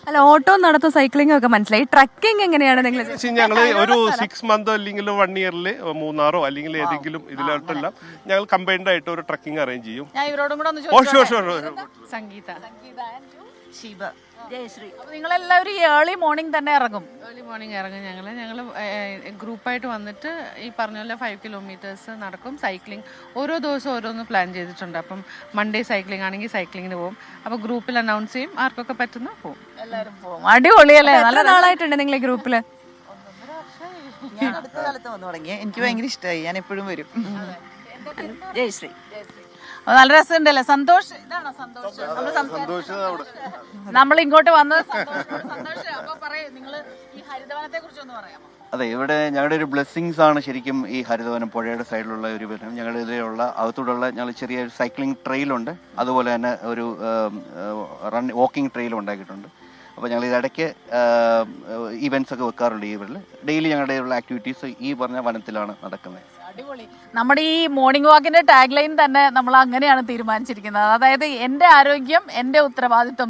അല്ല, ഓട്ടോ നടത്തും സൈക്ലിംഗ് ഒക്കെ മനസ്സിലായി. ട്രക്കിംഗ് എങ്ങനെയാണ് നിങ്ങൾ? ഞങ്ങള് ഒരു 6 month അല്ലെങ്കിൽ 1 yearൽ മൂന്നാറോ അല്ലെങ്കിൽ ഏതെങ്കിലും ഇതിലോട്ടെല്ലാം ഞങ്ങൾ കമ്പൈൻഡ് ആയിട്ട് ഒരു ട്രക്കിംഗ് അറേഞ്ച് ചെയ്യും. ഞാൻ ഇവരോടും കൂടെ ഒന്ന് സംഗീത, ഷീബ, ജയശ്രീ. അപ്പൊ നിങ്ങളെല്ലാവരും ഏർലി മോർണിംഗ് തന്നെ ഇറങ്ങും? ഏർലി മോർണിംഗ് ഇറങ്ങും. ഞങ്ങൾ ഗ്രൂപ്പായിട്ട് വന്നിട്ട് ഈ പറഞ്ഞ പോലെ 5 kilometers നടക്കും. സൈക്ലിംഗ് ഓരോ ദിവസവും ഓരോന്ന് പ്ലാൻ ചെയ്തിട്ടുണ്ട്. അപ്പം മൺഡേ സൈക്ലിംഗ് ആണെങ്കിൽ സൈക്ലിങ്ങിന് പോകും. അപ്പോൾ ഗ്രൂപ്പിൽ അനൗൺസ് ചെയ്യും, ആർക്കൊക്കെ പറ്റുന്ന പോകും. എല്ലാവരും പോകും. അടിപൊളിയല്ലേ? നല്ല നാളായിട്ടുണ്ട് നിങ്ങൾ ഈ ഗ്രൂപ്പില്? ഞാൻ അടുത്ത കാലത്ത് വന്നു തുടങ്ങി. എനിക്ക് ഭയങ്കര ഇഷ്ടമായി. ഞാൻ എപ്പോഴും വരും. ജയശ്രീ. നല്ല രസമുണ്ടല്ലേ? സന്തോഷ്, ഇതാണോ സന്തോഷ്? നമ്മൾ ഇങ്ങോട്ട് വന്നത് സന്തോഷ്. അപ്പൊ പറയൂ, നിങ്ങൾ ഈ ഹരിതവനത്തെ കുറിച്ചൊന്ന് പറയാമോ? അതെ, ഇവിടെ ഞങ്ങളുടെ ഒരു ബ്ലെസ്സിങ്സ് ആണ് ശരിക്കും ഈ ഹരിതവനം. പുഴയുടെ സൈഡിലുള്ള ഒരു വനം. ഞങ്ങളുടെ ഇതിലുള്ള അകത്തൂടെയുള്ള ഞങ്ങൾ ചെറിയൊരു സൈക്ലിംഗ് ട്രെയിലുണ്ട്. അതുപോലെ തന്നെ ഒരു വാക്കിംഗ് ട്രെയിലും ഉണ്ടാക്കിയിട്ടുണ്ട്. അപ്പോൾ ഞങ്ങൾ ഇടയ്ക്ക് ഇവൻറ്റ്സ് ഒക്കെ വെക്കാറുണ്ട്. ഈ ഇവരിൽ ഡെയിലി ഞങ്ങളുടെ ഉള്ള ആക്ടിവിറ്റീസ് ഈ പറഞ്ഞ വനത്തിലാണ് നടക്കുന്നത്. അടിപൊളി. നമ്മുടെ ഈ മോർണിംഗ് വാക്കിന്റെ ടാഗ് ലൈൻ തന്നെ നമ്മൾ അങ്ങനെയാണ് തീരുമാനിച്ചിരിക്കുന്നത്. അതായത് എന്റെ ആരോഗ്യം എന്റെ ഉത്തരവാദിത്വം.